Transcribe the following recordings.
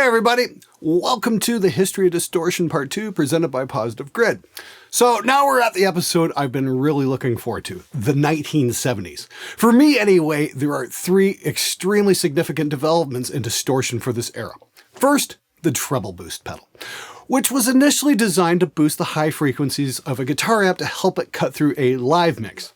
Hey everybody, welcome to the History of Distortion Part 2 presented by Positive Grid. So now we're at the episode I've been really looking forward to, the 1970s. For me anyway, there are three extremely significant developments in distortion for this era. First, the Treble Boost pedal, which was initially designed to boost the high frequencies of a guitar amp to help it cut through a live mix.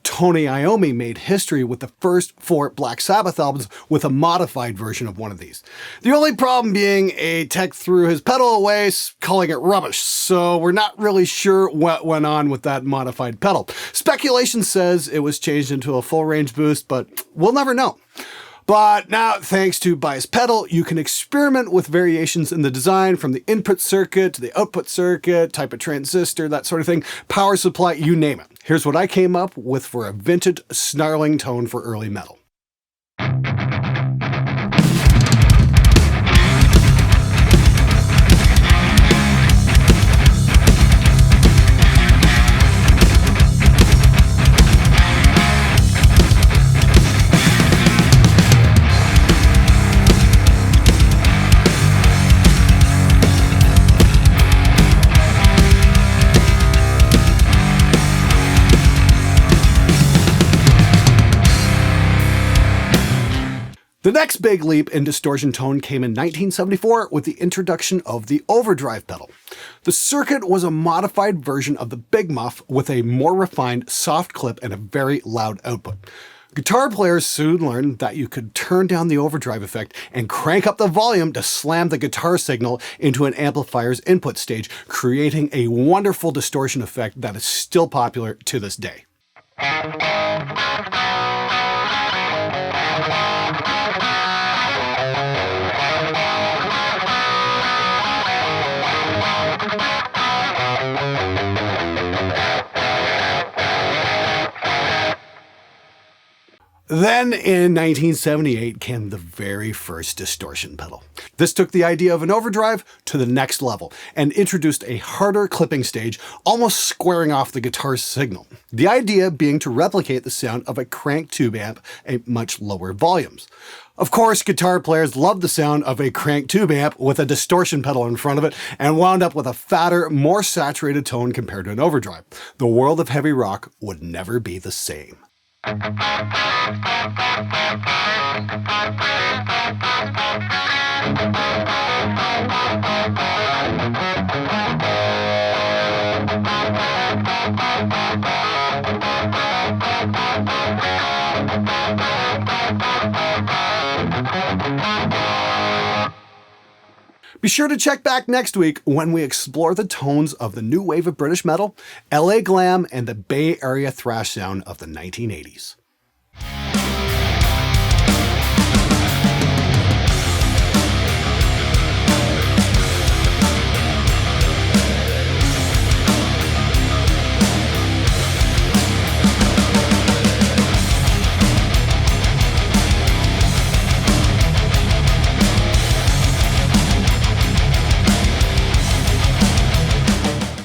Tony Iommi made history with the first 4 Black Sabbath albums with a modified version of one of these. The only problem being a tech threw his pedal away, calling it rubbish, so we're not really sure what went on with that modified pedal. Speculation says it was changed into a full range boost, but we'll never know. But now, thanks to Bias Pedal, you can experiment with variations in the design from the input circuit to the output circuit, type of transistor, that sort of thing, power supply, you name it. Here's what I came up with for a vintage, snarling tone for early metal. The next big leap in distortion tone came in 1974 with the introduction of the Overdrive pedal. The circuit was a modified version of the Big Muff with a more refined soft clip and a very loud output. Guitar players soon learned that you could turn down the overdrive effect and crank up the volume to slam the guitar signal into an amplifier's input stage, creating a wonderful distortion effect that is still popular to this day. Then in 1978 came the very first distortion pedal. This took the idea of an overdrive to the next level and introduced a harder clipping stage, almost squaring off the guitar signal. The idea being to replicate the sound of a cranked tube amp at much lower volumes. Of course, guitar players loved the sound of a cranked tube amp with a distortion pedal in front of it and wound up with a fatter, more saturated tone compared to an overdrive. The world of heavy rock would never be the same. Be sure to check back next week when we explore the tones of the new wave of British metal, LA glam, and the Bay Area thrash sound of the 1980s.